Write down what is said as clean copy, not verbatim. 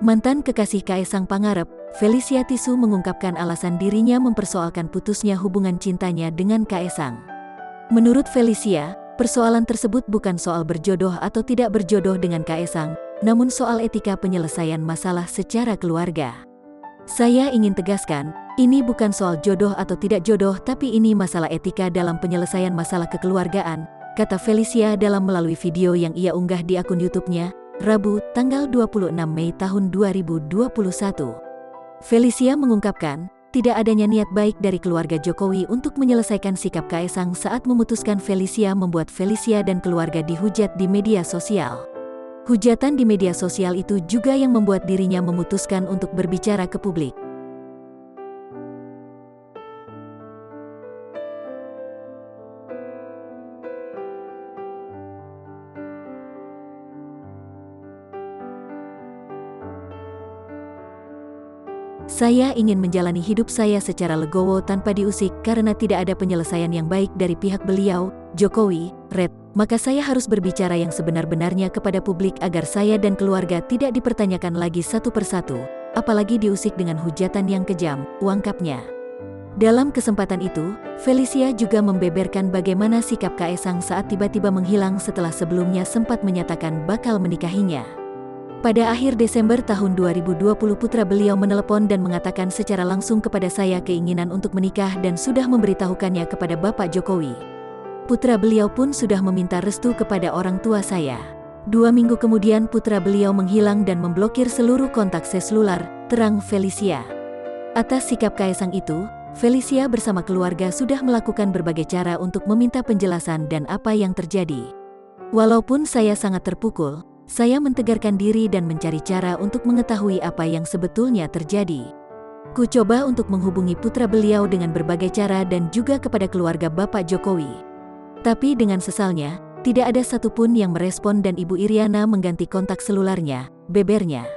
Mantan kekasih Kaesang Pangarep, Felicia Tisu mengungkapkan alasan dirinya mempersoalkan putusnya hubungan cintanya dengan Kaesang. Menurut Felicia, persoalan tersebut bukan soal berjodoh atau tidak berjodoh dengan Kaesang, namun soal etika penyelesaian masalah secara keluarga. Saya ingin tegaskan, ini bukan soal jodoh atau tidak jodoh, tapi ini masalah etika dalam penyelesaian masalah kekeluargaan, kata Felicia dalam melalui video yang ia unggah di akun YouTube-nya, Rabu, tanggal 26 Mei tahun 2021. Felicia mengungkapkan, tidak adanya niat baik dari keluarga Jokowi untuk menyelesaikan sikap Kaesang saat memutuskan Felicia membuat Felicia dan keluarga dihujat di media sosial. Hujatan di media sosial itu juga yang membuat dirinya memutuskan untuk berbicara ke publik. Saya ingin menjalani hidup saya secara legowo tanpa diusik karena tidak ada penyelesaian yang baik dari pihak beliau, Jokowi, Red. Maka saya harus berbicara yang sebenar-benarnya kepada publik agar saya dan keluarga tidak dipertanyakan lagi satu persatu, apalagi diusik dengan hujatan yang kejam, ungkapnya. Dalam kesempatan itu, Felicia juga membeberkan bagaimana sikap Kaesang saat tiba-tiba menghilang setelah sebelumnya sempat menyatakan bakal menikahinya. Pada akhir Desember tahun 2020 putra beliau menelepon dan mengatakan secara langsung kepada saya keinginan untuk menikah dan sudah memberitahukannya kepada Bapak Jokowi. Putra beliau pun sudah meminta restu kepada orang tua saya. 2 minggu kemudian putra beliau menghilang dan memblokir seluruh kontak seluler, terang Felicia. Atas sikap Kaesang itu, Felicia bersama keluarga sudah melakukan berbagai cara untuk meminta penjelasan dan apa yang terjadi. Walaupun saya sangat terpukul, saya mentegarkan diri dan mencari cara untuk mengetahui apa yang sebetulnya terjadi. Ku coba untuk menghubungi putra beliau dengan berbagai cara dan juga kepada keluarga Bapak Jokowi. Tapi dengan sesalnya, tidak ada satupun yang merespon dan Ibu Iriana mengganti kontak selulernya, bebernya.